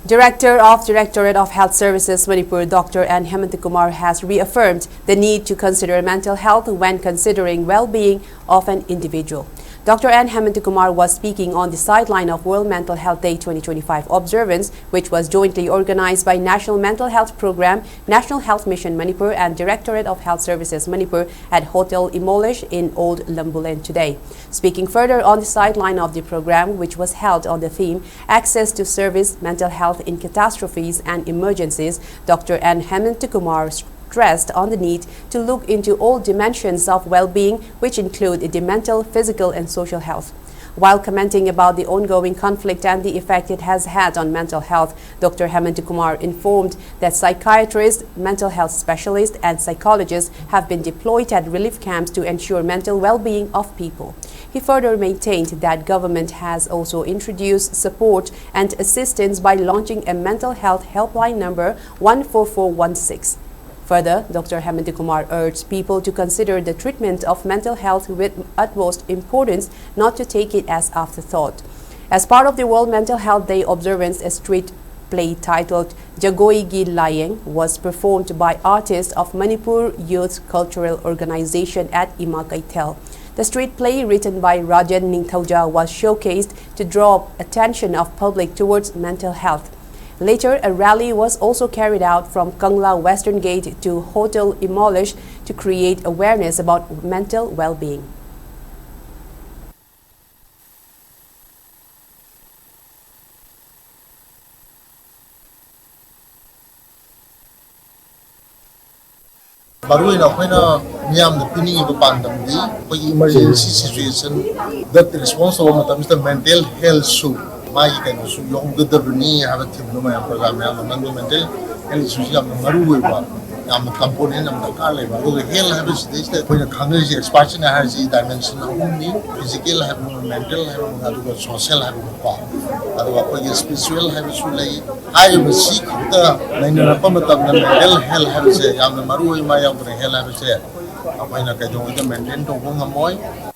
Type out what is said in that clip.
Director of Directorate of Health Services Manipur, Dr. N. Hemantakumar has reaffirmed the need to consider mental health when considering well-being of an individual. Dr. N. Hemantakumar was speaking on the sideline of World Mental Health Day 2025 observance, which was jointly organized by National Mental Health Program, National Health Mission Manipur and Directorate of Health Services Manipur at Hotel Imphal in Old Lambulen today. Speaking further on the sideline of the program, which was held on the theme Access to Service, Mental Health in Catastrophes and Emergencies, Dr. N. Hemantakumar stressed on the need to look into all dimensions of well-being, which include the mental, physical and social health. While commenting about the ongoing conflict and the effect it has had on mental health, Dr. Hemantakumar informed that psychiatrists, mental health specialists and psychologists have been deployed at relief camps to ensure mental well-being of people. He further maintained that government has also introduced support and assistance by launching a mental health helpline number 14416. Further, Dr. Hemantakumar urged people to consider the treatment of mental health with utmost importance, not to take it as afterthought. As part of the World Mental Health Day observance, a street play titled Jagoi Gi Layeng was performed by artists of Manipur Youth Cultural Organization at Imakaitel. The street play, written by Rajan Ningthauja, was showcased to draw attention of public towards mental health. Later, a rally was also carried out from Kangla Western Gate to Hotel Imphal to create awareness about mental well-being. Emergency situation that responsible mental health my can so young good the Bruni have a tip no program mental health issue am component of the car labor. The hill habits this that when a Congress expansion has a dimension only physical have mental have social have otherwise spiritual habits I will seek the mental health habits. I am the Maru in my hell habits. I maintain to